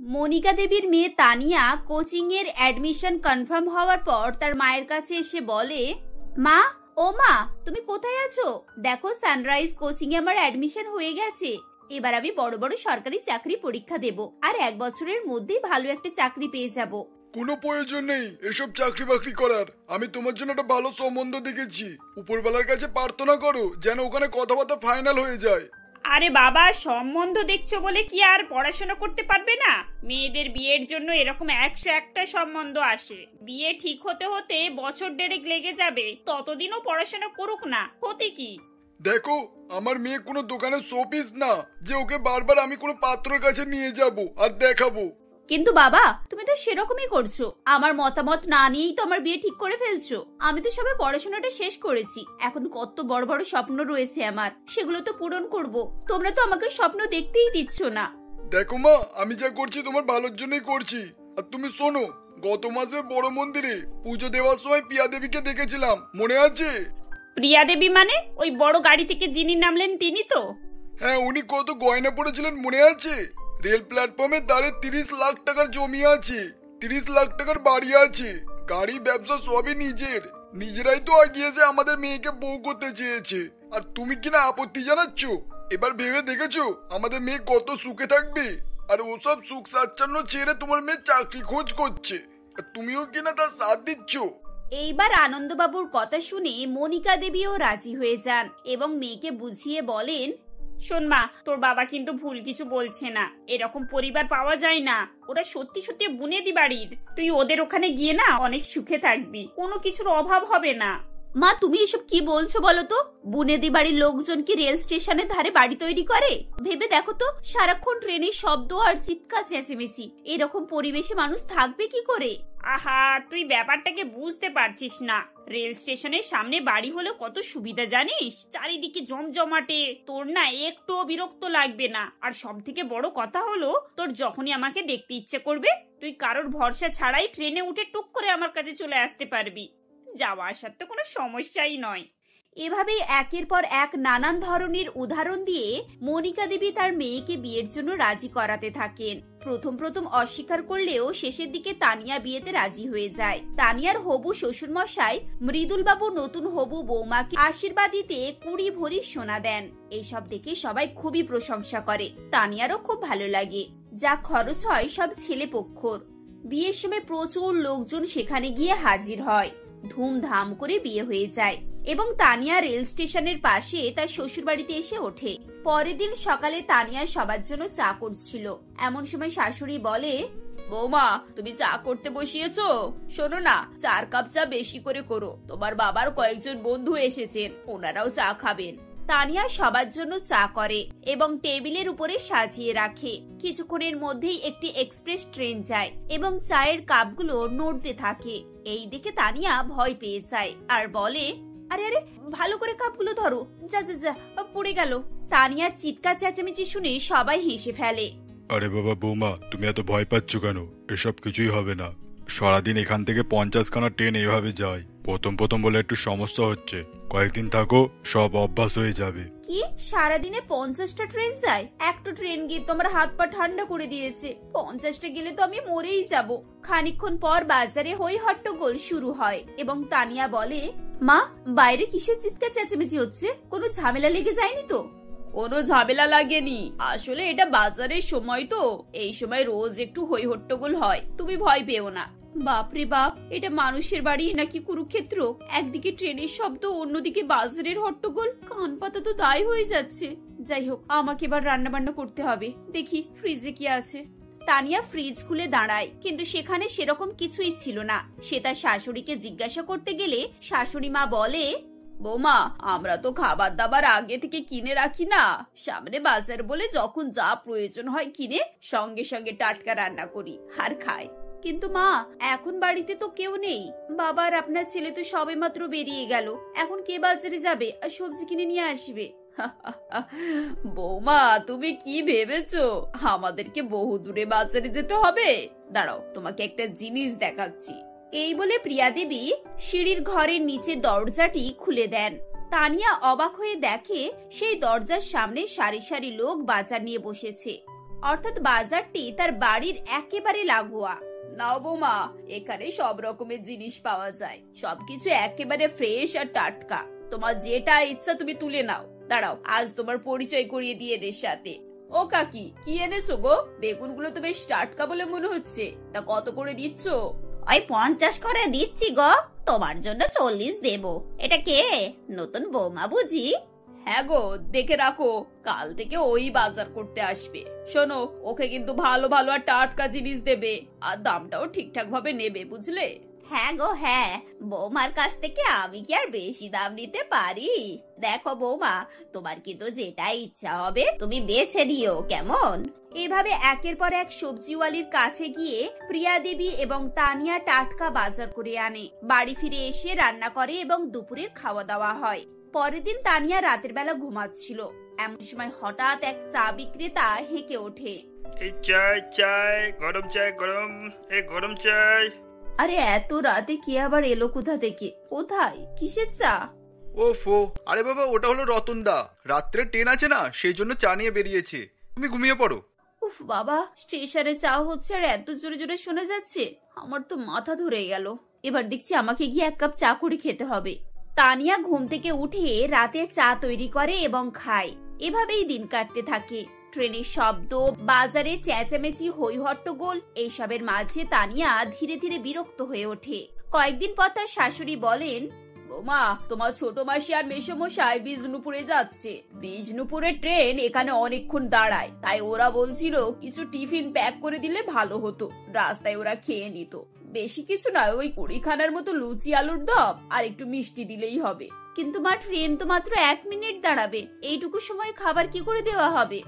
মনিকা দেবীর মেয়ে তানিয়া কোচিং এর অ্যাডমিশন কনফার্ম হওয়ার পর তার মায়ের কাছে এসে বলে, মা, ও মা, তুমি কোথায় আছো? দেখো, সানরাইজ কোচিং এ আমার অ্যাডমিশন হয়ে গেছে। এবার আমি বড় বড় সরকারি চাকরি পরীক্ষা দেব, আর 1 বছরের মধ্যেই ভালো একটা চাকরি পেয়ে যাব। কোনো প্রয়োজন নেই এসব চাকরি বাকরি করার। আমি তোমার জন্য একটা ভালো সম্বন্ধ দেখেছি। উপরওয়ালার কাছে প্রার্থনা করো যেন ওখানে কথাবার্তা ফাইনাল হয়ে যায়। আরে বাবা, সম্বন্ধ দেখছো বলে কি আর পড়াশোনা করতে পারবে না? মেয়েদের বিয়ের জন্য এরকম 101টা সম্বন্ধ আসে। বিয়ে ঠিক হতে হতে বছর 1.5 লেগে যাবে, ততদিনও পড়াশোনা করুক না, ক্ষতি কি? দেখো, আমার মেয়ে কোনো দোকানের শোপিস না যে ওকে বারবার আমি কোনো পাত্রের কাছে নিয়ে যাব আর দেখাবো। কিন্তু বাবা, তুমি তো সেরকমই করছো। আমার মতামত না নিয়েই তো আমার বিয়ে ঠিক করে ফেলছো। আমি তো সবে পড়াশোনাটা শেষ করেছি, এখন কত বড় বড় স্বপ্ন রয়েছে আমার, সেগুলো তো পূরণ করব। তোমরা তো আমাকে স্বপ্ন দেখতেই দিচ্ছ না। দেখো মা, আমি যা করছি তোমার ভালোর জন্যই করছি। আর তুমি শোনো, গত মাসে বড় মন্দিরে পুজো দেওয়ার সময় পিয়া দেবীকে দেখেছিলাম, মনে আছে? প্রিয়া দেবী মানে ওই বড় গাড়ি থেকে যিনি নামলেন তিনি তো? হ্যাঁ, উনি কত গয়না পড়েছিলেন মনে আছে? রেল প্ল্যাটফর্মের দাঁড়ে 30 লাখ টাকার জমি আছে, 30 লাখ টাকার বাড়ি আছে, গাড়ি ব্যবসা সবই নিজেরাই তো আগিয়েছে আমাদের মেয়েকে বউ করতে চেয়েছে। আর তুমি কিনা আপত্তি জানাচ্ছ? এবার ভেবে দেখেছো আমাদের মেয়ে কত সুখে থাকবে? আর ওসব সুখ স্বাচ্ছন্দ্য ছেড়ে তোমার মেয়ে চাকরি খোঁজ করছে, আর তুমিও কিনা তার সাথ দিচ্ছ। এইবার আনন্দবাবুর কথা শুনে মনিকা দেবীও রাজি হয়ে যান এবং মেয়েকে বুঝিয়ে বলেন, শোন মা, তোর বাবা কিন্তু ভুল কিছু বলছে না। এরকম পরিবার পাওয়া যায় না, ওরা সত্যি সত্যি বুনেদি বাড়ির। তুই ওদের ওখানে গিয়ে না অনেক সুখে থাকবি, কোনো কিছুর অভাব হবে না। মা, তুমি এসব কি বলছো বলো তো? বুনেদি বাড়ির লোকজন কি রেল স্টেশনের ধারে বাড়ি তৈরি করে? ভেবে দেখো তো, সারাক্ষণ ট্রেনের শব্দ আর চিৎকার চেঁচেমেচি, এরকম পরিবেশে মানুষ থাকবে কি করে? আহা, তুই ব্যাপারটাকে বুঝতে পারছিস না। রেল স্টেশনের সামনে বাড়ি হলে কত সুবিধা জানিস? চারিদিকে জমজমাটে, তোর না একটুও বিরক্ত লাগবে না। আর সব থেকে বড় কথা হলো, তোর যখনই আমাকে দেখতে ইচ্ছে করবে, তুই কারোর ভরসা ছাড়াই ট্রেনে উঠে টুক করে আমার কাছে চলে আসতে পারবি। যাওয়া আসার তো কোনো সমস্যাই নয়। এভাবেই একের পর এক নানান ধরনের উদাহরণ দিয়ে মনিকা দেবী তার মেয়েকে বিয়ের জন্য রাজি করাতে থাকেন। প্রথম প্রথম অস্বীকার করলেও শেষের দিকে তানিয়া বিয়েতে রাজি হয়ে যায়। তানিয়ার হবু শ্বশুর মশাই মৃদুল বাবু নতুন হবু বৌমাকে আশীর্বাদ দিতে 20 ভরি সোনা দেন। এইসব দেখে সবাই খুবই প্রশংসা করে। তানিয়ারও খুব ভালো লাগে। যা খরচ হয় সব ছেলে পক্ষর। বিয়ের সময় প্রচুর লোকজন সেখানে গিয়ে হাজির হয়। ধুমধাম করে বিয়ে হয়ে যায় এবং তানিয়া রেল স্টেশনের পাশে তার শ্বশুর বাড়িতে এসে ওঠে। পরের দিন সকালে তানিয়া সবার জন্য চা করছিল। এমন সময় শাশুড়ি বলে, বৌমা, তুমি চা করতে বসিয়েছো? শোনো না, 4 কাপ চা বেশি করে করো। তোমার বাবার কয়েকজন বন্ধু এসেছেন, ওনারাও চা খাবেন। তানিয়া সবার জন্য চা করে এবং টেবিলের উপরে সাজিয়ে রাখে। কিছুক্ষণের মধ্যেই একটি এক্সপ্রেস ট্রেন যায় এবং চায়ের কাপগুলো নড়তে থাকে। এই দেখে তানিয়া ভয় পেয়ে যায় আর বলে, আরে আরে, ভালো করে কাপগুলো ধরো, যা যা যা, পড়ে গেল। তানিয়ার চিৎকার চেঁচামেচি শুনে সবাই হেসে ফেলে। আরে বাবা বৌমা, তুমি এত ভয় পাচ্ছ কেন? এসব কিছুই হবে না। সারাদিন এখান থেকে 50 খানা ট্রেন এইভাবে যায়। প্রথম প্রথম বলে একটু সমস্যা হচ্ছে, কয়েকদিন থাকো, সব অভ্যাস হয়ে যাবে। কি, সারাদিনে 50টা ট্রেন যায়? একটা ট্রেন গিয়ে তোমার হাত পা ঠান্ডা করে দিয়েছে। 50টা গেলে তো আমি মরেই যাব। খানিকক্ষণ পর বাজারে হই হট্টগোল শুরু হয় এবং তানিয়া বলে, মা, বাইরে কিসের চিৎকার চেঁচামেচি হচ্ছে? কোনো ঝামেলা লেগে যায়নি তো? কোনো ঝামেলা লাগেনি, আসলে এটা বাজারের সময় তো, এই সময় রোজ একটু হই হট্টগোল হয়, তুমি ভয় পেও না। বাপরে বাপ, এটা মানুষের বাড়ি নাকি কুরুক্ষেত্র? একদিকে ট্রেনের শব্দ, অন্যদিকে বাজারের হট্টগোল, কান পাতা তো দায় হয়ে যাচ্ছে। যাই হোক, আমাকে এবার রান্না বান্না করতে হবে। দেখি ফ্রিজে কি আছে। তানিয়া ফ্রিজ খুলে দাঁড়ায়, কিন্তু সেখানে সেরকম কিছুই ছিল না। সে তার শাশুড়িকে জিজ্ঞাসা করতে গেলে শাশুড়ি মা বলে, বৌমা, আমরা তো খাবার দাবার আগে থেকে কিনে রাখি না, সামনে বাজার বলে যখন যা প্রয়োজন হয় কিনে সঙ্গে সঙ্গে টাটকা রান্না করি আর খাই। কিন্তু মা, এখন বাড়িতে তো কেউ নেই। বাবা আর আপনার ছেলে তো সবেমাত্র বেরিয়ে গেল। এখন কে বাজারে যাবে আর সবজি কিনে নিয়ে আসবে? বৌমা, তুমি কি ভেবেছো আমাদেরকে বহু দূরে বাজারে যেতে হবে? দাঁড়াও, তোমাকে একটা জিনিস দেখাচ্ছি। এই বলে প্রিয়া দেবী সিঁড়ির ঘরের নিচে দরজাটি খুলে দেন। তানিয়া অবাক হয়ে দেখে সেই দরজার সামনে সারি সারি লোক বাজার নিয়ে বসেছে। অর্থাৎ বাজারটি তার বাড়ির একেবারে লাগোয়া। নাও বৌমা, এখানে সব রকমের জিনিস পাওয়া যায়, সবকিছু একেবারে ফ্রেশ আর টাটকা। তোমার যেটা ইচ্ছা তুমি তুলে নাও। দাঁড়াও, আজ তোমার পরিচয় করিয়ে দিয়ে এদের সাথে। ও কাকি, কি এনেছো গো? বেগুনগুলো তো বেশ টাটকা বলে মনে হচ্ছে। তা কত করে দিচ্ছ? ওই 50 করে দিচ্ছি গো, তোমার জন্য 40 দেব। এটা কে, নতুন বৌমা বুঝি? হ্যাঁ গো, দেখে রাখো, কাল থেকে ওই বাজার করতে আসবে। শোনো, ওকে কিন্তু ভালো ভালো আর টাটকা জিনিস দেবে, আর দামটাও ঠিকঠাক ভাবে নেবে, বুঝলে? হ্যাঁ গো হ্যাঁ, বৌমার কাছ থেকে আমি কি আর বেশি দাম নিতে পারি? দেখো বৌমা, তোমার কিন্তু যেটা ইচ্ছা হবে তুমি বেছে নিও, কেমন? এভাবে একের পর এক সবজিওয়ালির কাছে গিয়ে প্রিয়া দেবী এবং তানিয়া টাটকা বাজার করে আনে। বাড়ি ফিরে এসে রান্না করে এবং দুপুরের খাওয়া দাওয়া হয়। পরের দিন তানিয়া রাতের বেলা ঘুমাচ্ছিল, এমন সময় হঠাৎ এক চা বিক্রেতা হেঁকে ওঠে। এই চাই চাই, গরম চাই গরম, এই গরম চাই। আরে এত রাতে কে আবার এলো কোথা থেকে? কোথায়, কিসের চা? ওফো, আরে বাবা, ওটা হলো রতনদা। রাত্রে ট্রেন আছে না, সেই জন্য চা নিয়ে বেরিয়েছে। তুমি ঘুমিয়ে পড়ো। উফ বাবা, স্টেশনে চা হচ্ছে আর এত জোরে জোরে শোনা যাচ্ছে, আমার তো মাথা ধরে গেল। এবার দেখছি আমাকে গিয়ে এক কাপ চা করে খেতে হবে। তানিয়া ঘুম থেকে উঠে রাতে চা তৈরি করে এবং খায়। এভাবেই দিন কাটতে থাকে। ট্রেনের শব্দ, বাজারে চেঁচামেচি, হই হট্টগোল, এইসবের মাঝে তানিয়া ধীরে ধীরে বিরক্ত হয়ে ওঠে। কয়েকদিন পর তার শাশুড়ি বলেন, বৌমা, তোমার ছোট মাসি আর মেসোমশাই বিষ্ণুপুরে যাচ্ছে। বিষ্ণুপুরের ট্রেন এখানে অনেকক্ষণ দাঁড়ায়, তাই ওরা বলছিল কিছু টিফিন প্যাক করে দিলে ভালো হতো, রাস্তায় ওরা খেয়ে নিত। বেশি কিছু নয়, ওই 20 খানার মতো লুচি আলুর দম আর একটু মিষ্টি দিলেই হবে। কিন্তু মা, ট্রেন তো মাত্র 1 মিনিট দাঁড়াবে, এইটুকু সময় খাবার কি করে দেওয়া হবে?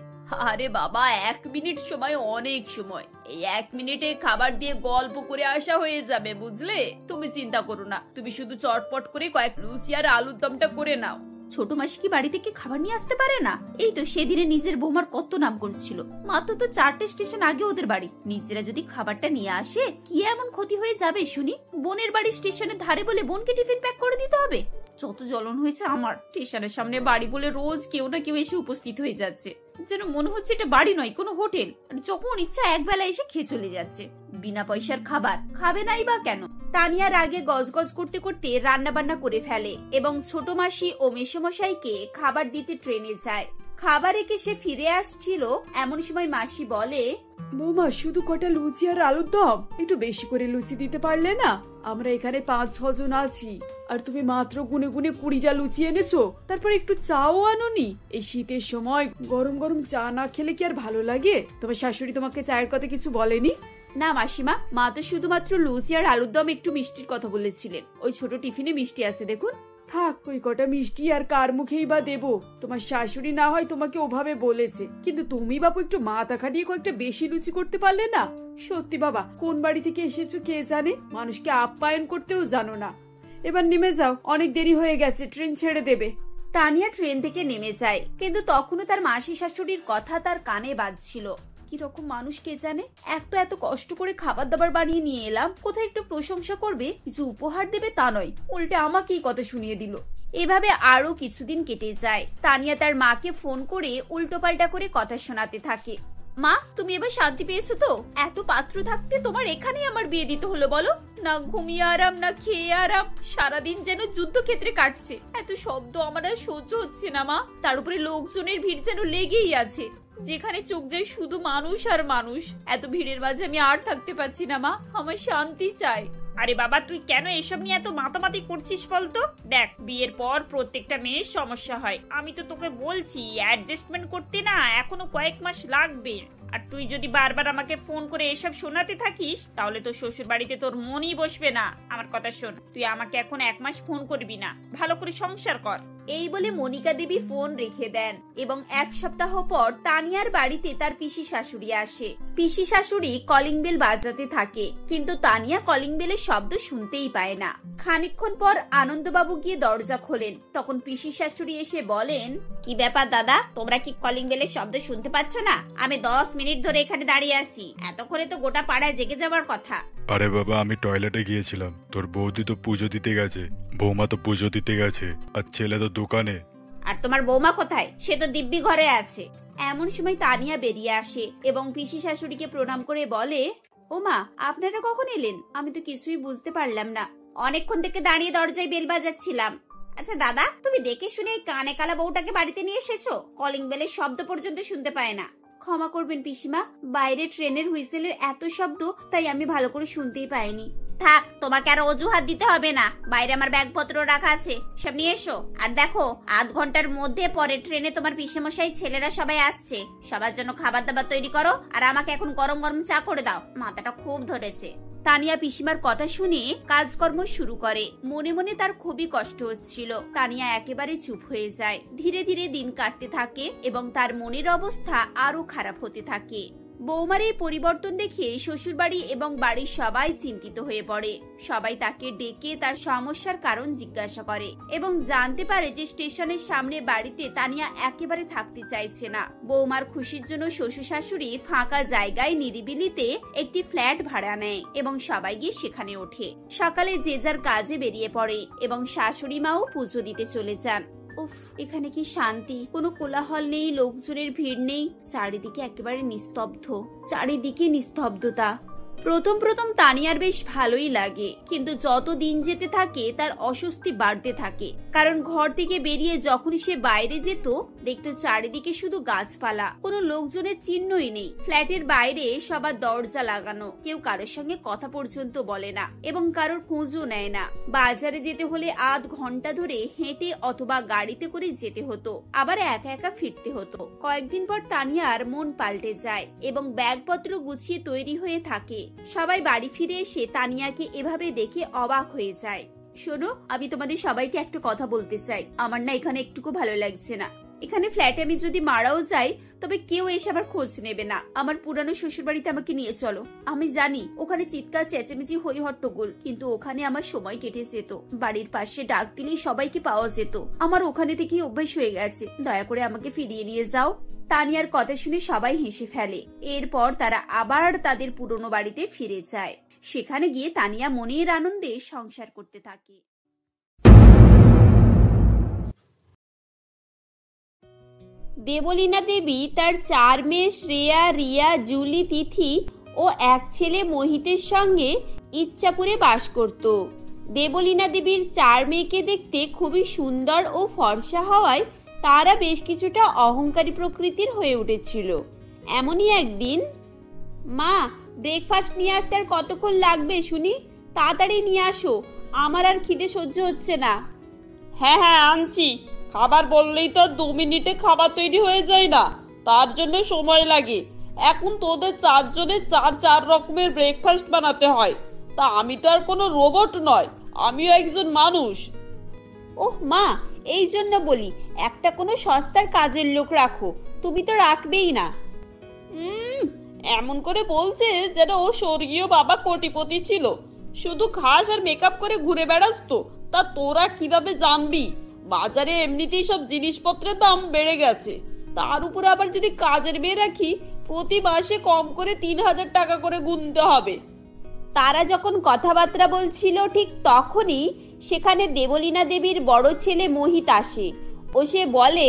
আরে বাবা, 1 মিনিট সময় অনেক সময়। এই 1 মিনিটে খাবার দিয়ে গল্প করে আসা হয়ে যাবে, বুঝলে? তুমি চিন্তা করো না, তুমি শুধু চটপট করে কয়েক লুচি আর আলুর দমটা করে নাও। ছোট মাসি কি বাড়ি থেকে খাবার নিয়ে আসতে পারে না? এই তো সেদিনে নিজের বৌমার কত নাম করছিল। মাত্র তো 4টে স্টেশন আগে ওদের বাড়ি। নিজেরা যদি খাবারটা নিয়ে আসে, কি এমন ক্ষতি হয়ে যাবে শুনি? বোনের বাড়ি স্টেশনের ধারে বলে বোনকে টিফিন প্যাক করে দিতে হবে? যত জ্বলন হয়েছে আমার। স্টেশনের সামনে বাড়ি বলে রোজ কেউ না কেউ এসে উপস্থিত হয়ে যাচ্ছে, যেন মনে হচ্ছে এটা বাড়ি নয়, কোনো হোটেল। আর যখন ইচ্ছা একবেলা এসে খেয়ে চলে যাচ্ছে। বিনা পয়সার খাবার খাবে নাই বা কেন? তানিয়ার আগে গজগজ করতে করতে রান্না বান্না করে ফেলে এবং ছোট মাসি ও মেসোমশাইকে খাবার দিতে ট্রেনে যায়। খাবার রেখে সে ফিরে আসছিল, এমন সময় মাসি বলে, বৌমা, শুধু কটা লুচি আর আলুর দম, একটু বেশি করে লুচি দিতে পারলে না? আমরা এখানে 5-6 জন আছি, আর তুমি মাত্র গুনে গুনে 20টা লুচি এনেছো, তারপর একটু চাও আনোনি। এই শীতের সময় গরম গরম চা না খেলে কি আর ভালো লাগে? তোমার শাশুড়ি তোমাকে চায়ের কথা কিছু বলেনি? না মাসিমা, মা তো শুধুমাত্র লুচি আর আলুর দম একটু মিষ্টির কথা বলেছিলেন। ওই ছোট টিফিনে মিষ্টি আছে, দেখুন। থাক, ওই কটা মিষ্টি আর কার মুখেই বা দেবো? তোমার শাশুড়ি না হয় তোমাকে ওভাবে বলেছে, কিন্তু তুমি বাপু একটু মাথা খাটিয়ে কয়েকটা বেশি লুচি করতে পারলে না? সত্যি বাবা, কোন বাড়ি থেকে এসেছো কে জানে, মানুষকে আপ্যায়ন করতেও জানো না। এবার নেমে যাও, অনেক দেরি হয়ে গেছে, ট্রেন ছেড়ে দেবে। তানিয়া ট্রেন থেকে নেমে যায়, কিন্তু তখনও তার মাসি শাশুড়ির কথা তার কানে বাজছিল। কিরকম মানুষ কে জানে, এত কষ্ট করে খাবার দাবার বানিয়ে নিয়ে এলাম, কোথায় একটু প্রশংসা করবে, কিছু উপহার দেবে তা নয়, উল্টে আমাকেই কথা শুনিয়ে দিল। এভাবে আরো কিছুদিন কেটে যায়। তানিয়া তার মাকে ফোন করে উল্টোপাল্টা করে কথা শোনাতে থাকে। মা, তুমি এবার শান্তি পেয়েছো তো? এত পাত্র থাকতে তোমার এখানে আমার বিয়ে দিতে হলো বলো? না ঘুমিয়ে আরাম, না খেয়ে আরাম, সারাদিন যেন যুদ্ধক্ষেত্রে কাটছে। এত শব্দ আমার আর সহ্য হচ্ছে না মা। তার উপরে লোকজনের ভিড় যেন লেগেই আছে, যেখানে চোখ যায় শুধু মানুষ আর মানুষ। এত ভিড়ের মাঝে আমি আর থাকতে পারছি না মা, আমার শান্তি চাই। আরে বাবা, তুই কেন এসব নিয়ে এত মাতামাতি করছিস বলতো? দেখ, বিয়ের পর প্রত্যেকটা মেয়ের সমস্যা হয়। আমি তো তোকে বলছি অ্যাডজাস্টমেন্ট করতে না এখনো কয়েক মাস লাগবে। আর তুই যদি বারবার আমাকে ফোন করে এসব শোনাতে থাকিস, তাহলে তো শ্বশুর বাড়িতে তোর মনই বসবে না। আমার কথা শোন, তুই আমাকে এখন 1 মাস ফোন করবি না, ভালো করে সংসার কর। এই বলে মনিকা দেবী ফোন রেখে দেন এবং 1 সপ্তাহ পর তানিয়ার বাড়িতে তার পিসি শাশুড়ি আসে। পিসি শাশুড়ি কলিং বেল বাজাতে থাকে, কিন্তু তানিয়া কলিং বেলের শব্দ শুনতেই পায় না। খানিকক্ষণ পর আনন্দবাবু গিয়ে দরজা খোলেন। তখন পিসি শাশুড়ি এসে বলেন, কি ব্যাপার দাদা, তোমরা কি কলিং বেলের শব্দ শুনতে পাচ্ছ না? আমি 10 মিনিট ধরে এখানে দাঁড়িয়ে আছি, এতক্ষণে তো গোটা পাড়ায় জেগে যাওয়ার কথা। আরে বাবা, আমি টয়লেটে গিয়েছিলাম, তোর বৌদি তো পুজো দিতে গেছে, বৌমা তো পুজো দিতে গেছে, আর ছেলে তো দোকানে। আর তোমার বৌমা কোথায়? সে তো দিব্যি ঘরে আছে। এমন সময় তানিয়া বেরিয়ে আসে এবং পিসি শাশুড়িকে প্রণাম করে বলে, ওমা, আপনারা কখন এলেন? আমি তো কিছুই বুঝতে পারলাম না। অনেকক্ষণ থেকে দাঁড়িয়ে দরজায় বেল বাজাচ্ছিলাম। আচ্ছা দাদা, তুমি দেখে শুনে এই কানে কালা বউটাকে বাড়িতে নিয়ে এসেছো? কলিং বেলের শব্দ পর্যন্ত শুনতে পায় না। ক্ষমা করবেন পিসিমা, বাইরে ট্রেনের হুইসেলের এত শব্দ, তাই আমি ভালো করে শুনতেই পাইনি। থাক, তোমাকে আর অজুহাত দিতে হবে না। বাইরে আমার ব্যাগপত্র রাখা আছে, সব নিয়ে এসো। আর দেখো, আধ ঘন্টার মধ্যে পরে ট্রেনে তোমার পিসেমশাই ছেলেরা সবাই আসছে। সবার জন্য খাবার দাবার তৈরি করো, আর আমাকে এখন গরম গরম চা করে দাও, মাথাটা খুব ধরেছে। তানিয়া পিসিমার কথা শুনে কাজকর্ম শুরু করে। মনে মনে তার খুবই কষ্ট হচ্ছিল। তানিয়া একেবারে চুপ হয়ে যায়। ধীরে ধীরে দিন কাটতে থাকে এবং তার মনের অবস্থা আরো খারাপ হতে থাকে। বৌমার এই পরিবর্তন দেখে শ্বশুরবাড়ি এবং বাড়ির সবাই চিন্তিত হয়ে পড়ে। সবাই তাকে ডেকে তার সমস্যার কারণ জিজ্ঞাসা করে এবং জানতে পারে যে স্টেশনের সামনে বাড়িতে তানিয়া একেবারে থাকতে চাইছে না। বৌমার খুশির জন্য শ্বশুর শাশুড়ি ফাঁকা জায়গায় নিরিবিলিতে একটি ফ্ল্যাট ভাড়া নেয় এবং সবাই গিয়ে সেখানে ওঠে। সকালে যে যার কাজে বেরিয়ে পড়ে এবং শাশুড়ি মাও পুজো দিতে চলে যান। উফ, এখানে কি শান্তি! কোনো কোলাহল নেই, লোকজনের ভিড় নেই, চারিদিকে একেবারে নিস্তব্ধ, চারিদিকে নিস্তব্ধতা। প্রথম প্রথম তানিয়ার বেশ ভালোই লাগে, কিন্তু যত দিন যেতে থাকে তার অস্বস্তি বাড়তে থাকে। কারণ ঘর থেকে বেরিয়ে যখন সে বাইরে যেত, দেখতো চারিদিকে শুধু গাছপালা, কোনো লোকজনের চিহ্নই নেই। ফ্ল্যাটের বাইরে সবার দরজা লাগানো, কেউ কারোর সঙ্গে কথা পর্যন্ত বলে না এবং কারোর খোঁজও নেয় না। বাজারে যেতে হলে আধ ঘন্টা ধরে হেঁটে অথবা গাড়িতে করে যেতে হতো, আবার একা একা ফিরতে হতো। কয়েকদিন পর তানিয়ার মন পাল্টে যায় এবং ব্যাগপত্র গুছিয়ে তৈরি হয়ে থাকে। সবাই বাড়ি ফিরে এসে তানিয়াকে এভাবে দেখে অবাক হয়ে যায়। শোনো, আমি তোমাদের সবাইকে একটা কথা বলতে চাই। আমার না এখানে একটুকু ভালো লাগছে না। এখানে ফ্ল্যাটে আমি যদি মারাও যাই, তবে কেউ এসে আমার খোঁজ নেবে না। আমার পুরানো শ্বশুর বাড়িতে আমাকে নিয়ে চলো। আমি জানি ওখানে চিৎকার চেঁচামেচি হই হট্টগোল, কিন্তু ওখানে আমার সময় কেটে যেত। বাড়ির পাশে ডাক দিলেই সবাইকে পাওয়া যেত। আমার ওখানে থেকেই অভ্যাস হয়ে গেছে। দয়া করে আমাকে ফিরিয়ে নিয়ে যাও। তানিয়ার কথা শুনে সবাই হেসে ফেলে। এরপর তারা আবার তাদের পুরনো বাড়িতে ফিরে যায়। সেখানে গিয়ে তানিয়া মনের আনন্দে সংসার করতে থাকে। দেবলীনা দেবী তার 4 মেয়ে শ্রেয়া, রিয়া, জুলি, তিথি ও এক ছেলে মোহিতের সঙ্গে ইচ্ছাপুরে বাস করত। দেবলীনা দেবীর 4 মেয়েকে দেখতে খুবই সুন্দর ও ফর্সা হওয়ায় তারা বেশ কিছুটা অহংকারী প্রকৃতির হয়ে উঠেছিল। এমনই একদিন, মা, ব্রেকফাস্ট নিয়ে আসতে আর কতক্ষণ লাগবে শুনি? তাড়াতাড়ি নিয়ে আসো, আমার আর খিদে সহ্য হচ্ছে না। হ্যাঁ হ্যাঁ, আনছি। খাবার বললেই তো 2 মিনিটে খাবার তৈরি হয়ে যায় না, তার জন্য সময় লাগে। এখন তোদের 4 জনের 4 রকমের ব্রেকফাস্ট বানাতে হয়। তা আমি তো আর কোনো রোবট নয়, আমিও একজন মানুষ। ওহ মা, এই জন্য বলি একটা কোনো সস্তার কাজের লোক রাখো। তুমি তো রাখবেই না। এমন করে বলছে যেন ও স্বর্গীয় বাবা কোটিপতি ছিল। শুধু খাস আর মেকআপ করে ঘুরে বেড়াস তো। তা তোরা কিভাবে জানবি? বাজারে এমনিতেই সব জিনিসপত্রের দাম বেড়ে গেছে, তার উপরে আবার যদি কাজের মেয়ে রাখি, প্রতি মাসে কম করে 3000 টাকা করে গুনতে হবে। তারা যখন কথাবার্তা বলছিল ঠিক তখনই সেখানে দেবলীনা দেবীর বড় ছেলে মোহিত আসে ও সে বলে,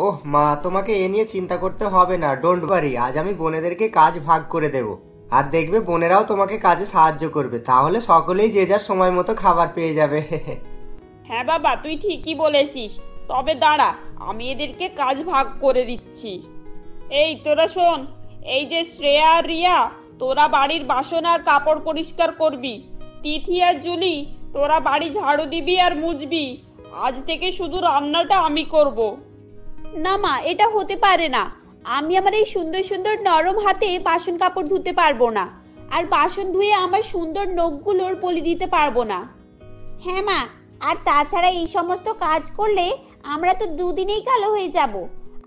ওহ মা, তোমাকে এ নিয়ে চিন্তা করতে হবে না, ডোন্ট ওয়ারি। আজ আমি বোনেদেরকে কাজ ভাগ করে দেব, আর দেখবে বোনেরাও তোমাকে কাজে সাহায্য করবে। তাহলে সকলেই যে যার সময় মতো খাবার পেয়ে যাবে। হ্যাঁ বাবা, তুই ঠিকই বলেছিস। তবে দাঁড়া, আমি এদেরকে কাজ ভাগ করে দিচ্ছি। এই তোরা শোন, এই যে শ্রেয়া আর রিয়া, তোরা বাড়ির বাসন আর কাপড় পরিষ্কার করবি। তিথি আর জুলি, তোরা বাড়ি ঝাড়ু দিবি আর মুছবি। আজ থেকে শুধু রান্নাটা আমি করব। না মা, এটা হতে পারে না। আমি আমার এই সুন্দর সুন্দর নরম হাতে বাসন কাপড় ধুতে পারবো না, আর বাসন ধুয়ে আমার সুন্দর নখগুলোর বলি দিতে পারবো না। হ্যাঁ মা, আর তাছাড়া এই সমস্ত কাজ করলে আমরা তো 2 দিনেই কালো হয়ে যাব।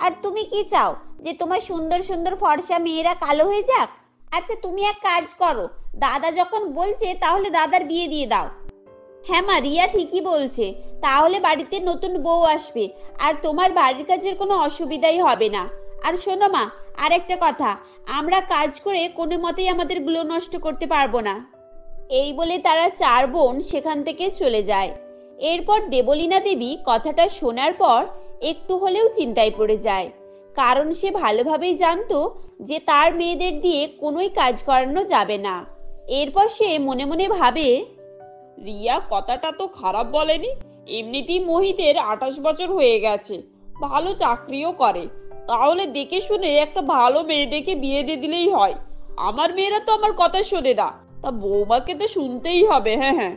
আর তুমি কি চাও যে তোমার সুন্দর সুন্দর ফর্সা মেয়েরা কালো হয়ে যাক? আচ্ছা তুমি এক কাজ করো, দাদা যখন বলছে তাহলে দাদার বিয়ে দিয়ে দাও। হ্যাঁ মা, রিয়া ঠিকই বলছে। তাহলে বাড়িতে নতুন বউ আসবে আর তোমার বাড়ির কাজের কোনো অসুবিধাই হবে না। আর শোনো মা, আর একটা কথা, আমরা কাজ করে কোনো মতেই আমাদের গ্লো নষ্ট করতে পারবো না। এই বলে তারা 4 বোন সেখান থেকে চলে যায়। এরপর দেবলীনা দেবী কথাটা শোনার পর একটু হলেও চিন্তায় পড়ে যায়। কারণ সে ভালোভাবেই জানতো যে তার মেয়েদের দিয়ে কোনোই কাজ করানো যাবে না। এরপর সে মনে মনে ভাবে, রিয়া কথাটা তো খারাপ বলেনি। এমনিতেই মোহিতের 28 বছর হয়ে গেছে, ভালো চাকরিও করে। তাহলে দেখে শুনে একটা ভালো মেয়ে দেখে বিয়ে দিয়ে দিলেই হয়। আমার মেয়েরা তো আমার কথা শোনে না, তা বৌমাকে তো শুনতেই হবে। হ্যাঁ হ্যাঁ।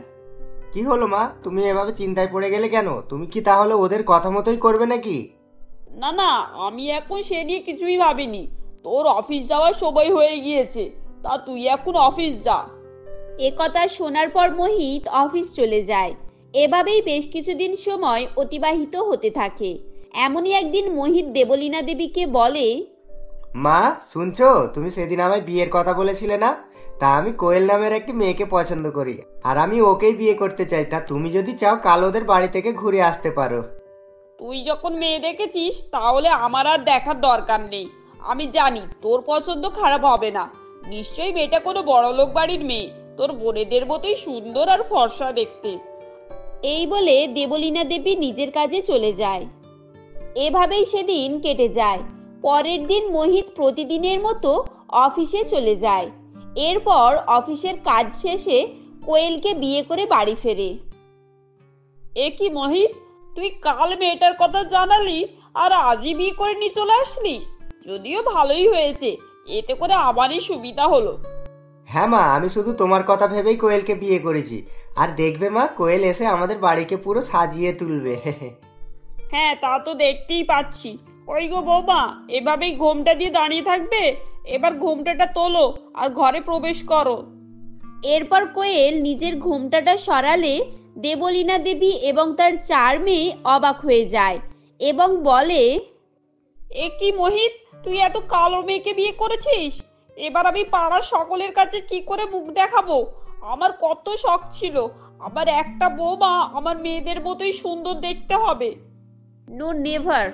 কি হলো মা, তুমি এভাবে চিন্তায় পড়ে গেলে কেন? তুমি কি তাহলে ওদের কথা মতোই করবে নাকি? না না, আমি এখন সে নিয়ে কিছুই ভাবিনি। তোর অফিস যাওয়ার সময় হয়ে গিয়েছে, তা তুই এখন অফিস যা। একথা শোনার পর মোহিত অফিস চলে যায়। এভাবেই বেশ কিছুদিন সময় অতিবাহিত হতে থাকে। এমনই একদিন মোহিত দেবলীনা দেবীকে বলে, মা শুনছো, তুমি সেদিন আমায় বিয়ের কথা বলেছিলে না? তা আমি কোয়েল নামের একটি মেয়েকে পছন্দ করি, আর আমি ওকেই বিয়ে করতে চাই। তা তুমি যদি চাও কাল ওদের বাড়ি থেকে ঘুরে আসতে পারো। তুই যখন মেয়ে দেখেছিস তাহলে আমার আর দেখার দরকার নেই। আমি জানি তোর পছন্দ খারাপ হবে না। নিশ্চয়ই মেয়েটা কোনো বড়লোক বাড়ির মেয়ে, তোর বোনেদের মতোই সুন্দর আর ফর্সা দেখতে। এই বলে দেবলীনা দেবী নিজের কাজে চলে যায়। এভাবেই সেদিন কেটে যায়। পরের দিন মোহিত প্রতিদিনের মতো অফিসে চলে যায়। এরপর অফিসের কাজ শেষে কোয়েলকে বিয়ে করে বাড়ি ফেরে। এ কি মোহিত, তুই কাল মেয়েটার কথা জানালি আর আজই বিয়ে করে নিয়ে চলে আসলি? যদিও ভালোই হয়েছে, এতে করে আমারই সুবিধা হলো। হ্যাঁ মা, আমি শুধু তোমার কথা ভেবেই কোয়েলকে বিয়ে করেছি। আর দেখবে মা, কোয়েল এসে আমাদের বাড়িকে পুরো সাজিয়ে তুলবে। হ্যাঁ, তা তো দেখতেই পাচ্ছি। ওই গো বৌমা, এভাবেই ঘোমটা দিয়ে দাঁড়িয়ে থাকবে? এবার ঘোমটাটা তোলো আর ঘরে প্রবেশ করো। এরপর কোয়েল নিজের ঘোমটাটা সরালে দেবলীনা দেবী এবং তার 4 মেয়ে অবাক হয়ে যায় এবং বলে, এ কি মোহিত, তুই এত কালো মেয়েকে বিয়ে করেছিস? এবার আমি পাড়ার সকলের কাছে কি করে মুখ দেখাবো? আমার কত শখ ছিল আমার একটা বৌমা আমার মেয়েদের মতোই সুন্দর দেখতে হবে। নো নেভার,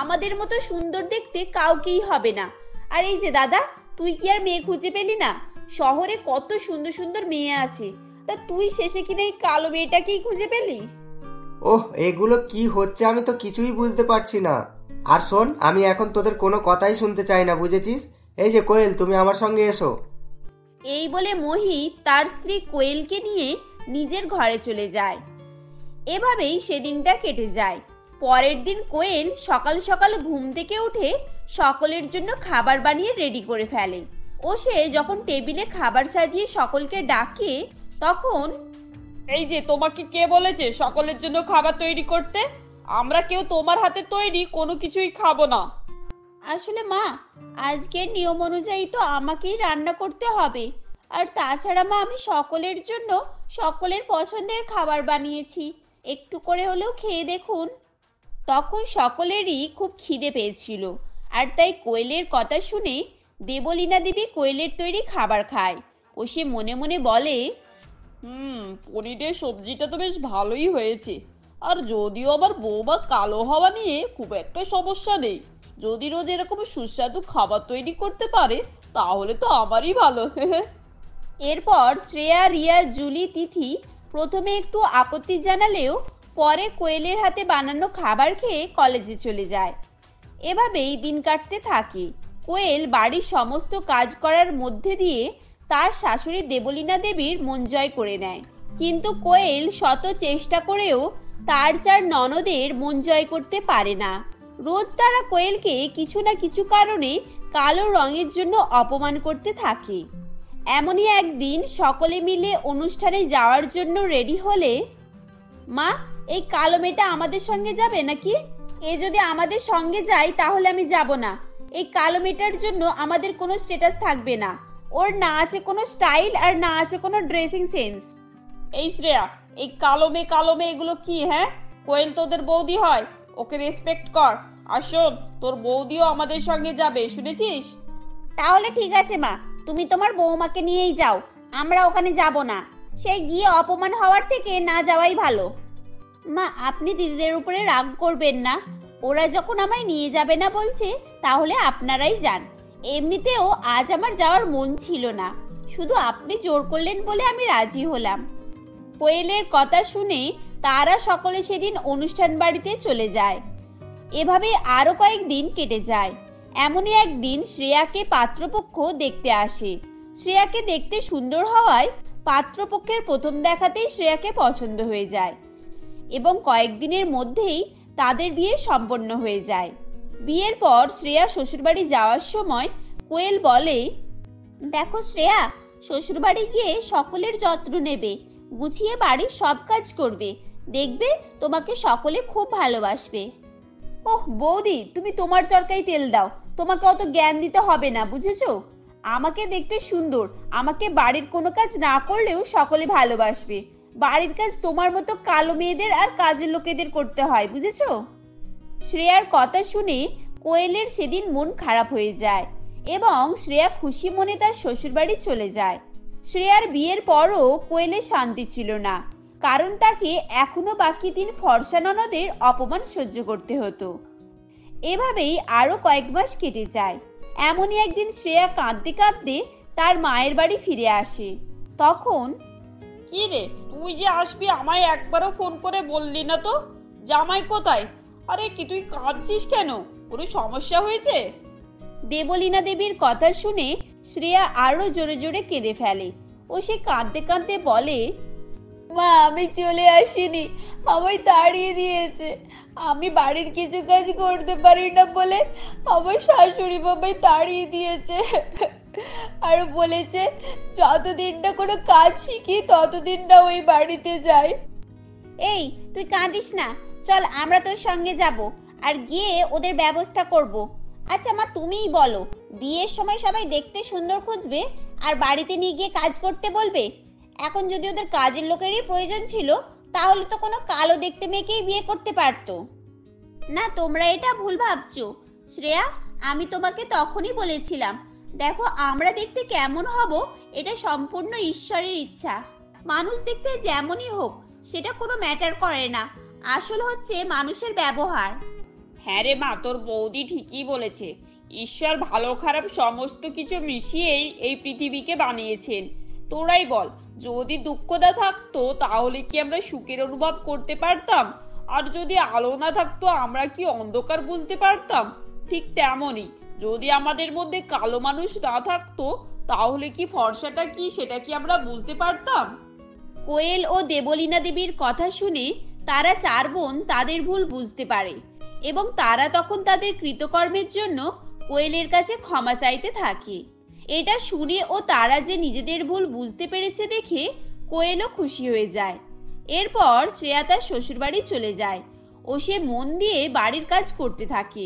আমাদের মতো সুন্দর দেখতে কাউকেই হবে না। আর এই যে দাদা, তুই কি আর মেয়ে খুঁজে পেলি না? শহরে কত সুন্দর সুন্দর মেয়ে আছে, তা তুই শেষে কিনা এই কালো মেয়েটাকেই খুঁজে পেলি? ওহ, এগুলো কি হচ্ছে আমি তো কিছুই বুঝতে পারছি না। আর শোন, আমি এখন তোদের কোনো কথাই শুনতে চাই না, বুঝেছিস? এই যে কোয়েল, তুমি আমার সঙ্গে এসো। এই বলে মোহিত তার স্ত্রী কোয়েলকে নিয়ে নিজের ঘরে চলে যায়। এভাবেই সেদিনটা কেটে যায়। পরের দিন কোয়েল সকাল সকাল ঘুম থেকে উঠে সকলের জন্য খাবার বানিয়ে রেডি করে ফেলে। ও সে যখন টেবিলে খাবার সাজিয়ে সকলকে ডাকে, তখন, এই যে তোমাকে কে বলেছে সকলের জন্য খাবার তৈরি করতে? আমরা কেউ তোমার হাতে তৈরি কোনো কিছুই খাবো না। আসলে মা, আজকের নিয়ম অনুযায়ী তো আমাকেই রান্না করতে হবে। আর তাছাড়া মা, আমি সকলের জন্য সকলের পছন্দের খাবার বানিয়েছি, একটু করে হলেও খেয়ে দেখুন। তখন সকলেরই খুব খিদে পেয়েছিল, আর তাই কোয়েলের কথা শুনে দেবলীনা দেবী কোয়েলের তৈরি খাবার খায়। ও সে মনে মনে বলে, পনিরের সবজিটা তো বেশ ভালোই হয়েছে। আর যদিও আমার বৌমা কালো হওয়া নিয়ে খুব একটা সমস্যা নেই, যদি রোজ এরকম সুস্বাদু খাবার তৈরি করতে পারে তাহলে তো আমারই ভালো। এরপর শ্রেয়া, রিয়া, জুলি, তিথি প্রথমে একটু আপত্তি জানালেও পরে কোয়েলের হাতে বানানো খাবার খেয়ে কলেজে চলে যায়। এভাবেই দিন কাটতে থাকে। কোয়েল বাড়ির সমস্ত কাজ করার মধ্যে দিয়ে তার শাশুড়ি দেবলীনা দেবীর মন জয় করে নেয়। কিন্তু কোয়েল শত চেষ্টা করেও তার 4 ননদের মন জয় করতে পারে না। রোজ তারা কোয়েলকে কিছু না কিছু কারণে কালো রঙের জন্য অপমান করতে থাকে। এমনই একদিন সকলে মিলে অনুষ্ঠানে যাওয়ার জন্য রেডি হলে, মা, এই কালো মেয়েটা আমাদের সঙ্গে যাবে নাকি? এ যদি আমাদের সঙ্গে যায় তাহলে আমি যাব না। এই কালো মেয়েটার জন্য আমাদের কোনো স্ট্যাটাস থাকবে না। ওর না আছে কোনো স্টাইল আর না আছে কোনো ড্রেসিং সেন্স। এই শ্রেয়া, এই কালো মেয়ে এগুলো কি? হ্যাঁ, কোয়েল তোদের বৌদি হয়, ওকে রেসপেক্ট কর। আর শোন, তোর বৌদিও আমাদের সঙ্গে যাবে, শুনেছিস? তাহলে ঠিক আছে মা, তুমি তোমার বৌমাকে নিয়েই যাও, আমরা ওখানে যাব না। সেই গিয়ে অপমান হওয়ার থেকে না যাওয়াই ভালো। মা, আপনি দিদিদের উপরে রাগ করবেন না। ওরা যখন আমায় নিয়ে যাবে না বলছে, তাহলে আপনারাই যান। এমনিতেও আজ আমার যাওয়ার মন ছিল না, শুধু আপনি জোর করলেন বলে আমি রাজি হলাম। কোয়েলের কথা শুনে তারা সকলে সেদিন অনুষ্ঠান বাড়িতে চলে যায়। এভাবে আরো কয়েকদিন কেটে যায়। এমনই একদিন শ্রেয়াকে পাত্রপক্ষ দেখতে আসে। শ্রেয়াকে দেখতে সুন্দর হওয়ায় পাত্রপক্ষের প্রথম দেখাতেই শ্রেয়াকে পছন্দ হয়ে যায় এবং কয়েকদিনের মধ্যেই তাদের বিয়ে সম্পন্ন হয়ে যায়। বিয়ের পর শ্রেয়া শ্বশুরবাড়ি যাওয়ার সময় কোয়েল বলে, দেখো শ্রেয়া, শ্বশুরবাড়ি গিয়ে সকলের যত্ন নেবে, গুছিয়ে বাড়ির সব কাজ করবে, দেখবে তোমাকে সকলে খুব ভালোবাসবে। ওহ বৌদি, তুমি তোমার চরকায় তেল দাও, তোমাকে অত জ্ঞান দিতে হবে না, বুঝেছো? আমাকে দেখতে সুন্দর, আমাকে বাড়ির কোনো কাজ না করলেও সকলে ভালোবাসবে। বাড়ির কাজ তোমার মতো কালো মেয়েদের আর কাজের লোকেদের করতে হয়, বুঝেছো? শ্রেয়ার কথা শুনে কোয়েলের সেদিন মন খারাপ হয়ে যায় এবং শ্রেয়া খুশি মনে তার শ্বশুরবাড়ি চলে যায়। শ্রেয়ার বিয়ের পরও কোয়েলের শান্তি ছিল না, কারণ তাকে এখনো বাকি 3 ফর্সা ননদের অপমান সহ্য করতে হতো। এভাবেই আরো কয়েক মাস কেটে যায়। এমনই একদিন শ্রেয়া কাঁদতে কাঁদতে তার মায়ের বাড়ি ফিরে আসে। তখন, কি রে, তুই যে আসবি আমায় একবারও ফোন করে বললি না তো? জামাই কোথায়? আরে কি তুই কাঁদছিস কেন? কোনো সমস্যা হয়েছে? দেবলীনা দেবীর কথা শুনে শ্রেয়া আরো জোরে জোরে কেঁদে ফেলে ও সে কাঁদতে কাঁদতে বলে, মা আমি চলে আসিনি, আমায় তাড়িয়ে দিয়েছে। আমি বাড়ির কিছু কাজ করতে পারি না বলে আমার শাশুড়ি বাবাই তাড়িয়ে দিয়েছে আর বলেছে যতদিন না কোনো কাজ শিখি ততদিন না ওই বাড়িতে যাই। এই তুই কাঁদিস না, চল আমরা তোর সঙ্গে যাব আর গিয়ে ওদের ব্যবস্থা করব। আচ্ছা মা, তুমিই বলো, বিয়ের সময় সবাই দেখতে সুন্দর খুঁজবে আর বাড়িতে নিয়ে গিয়ে কাজ করতে বলবে। এখন যদি ওদের কাজের লোকেরই প্রয়োজন ছিল তাহলে তো কোনো কালো দেখতে মেয়েকেই বিয়ে করতে পারতো না। তোমরা এটা ভুল ভাবছো। শ্রেয়া, আমি তোমাকে তখনই বলেছিলাম, দেখো আমরা দেখতে কেমন হব এটা সম্পূর্ণ ঈশ্বরের ইচ্ছা। মানুষ দেখতে যেমনই হোক সেটা কোনো ম্যাটার করে না, আসল হচ্ছে মানুষের ব্যবহার। হ্যাঁ রে মা, তোর বৌদি ঠিকই বলেছে। ঈশ্বর ভালো খারাপ সমস্ত কিছু মিশিয়েই এই পৃথিবীকে বানিয়েছেন। তোরাই বল, যদি দুঃখটা থাকতো তাহলে কি আমরা সুখের অনুভব করতে পারতাম? আর যদি আলো না থাকতো আমরা কি অন্ধকার বুঝতে পারতাম? ঠিক তেমনই, যদি আমাদের মধ্যে কালো মানুষ না থাকতো তাহলে কি ফর্সাটা কি সেটা কি আমরা বুঝতে পারতাম? কোয়েল ও দেবলীনা দেবীর কথা শুনে তারা 4 বোন তাদের ভুল বুঝতে পারে এবং তারা তখন তাদের কৃতকর্মের জন্য কোয়েলের কাছে ক্ষমা চাইতে থাকে। এটা শুনে ও তারা যে নিজেদের ভুল বুঝতে পেরেছে দেখে কোয়েলও খুশি হয়ে যায়। এরপর শ্রেয়া তার শ্বশুরবাড়ি চলে যায় ও সে মন দিয়ে বাড়ির কাজ করতে থাকে,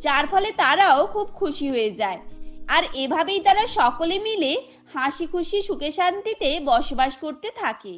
যার ফলে তারাও খুব খুশি হয়ে যায়। আর এভাবেই তারা সকলে মিলে হাসি খুশি সুখে শান্তিতে বসবাস করতে থাকে।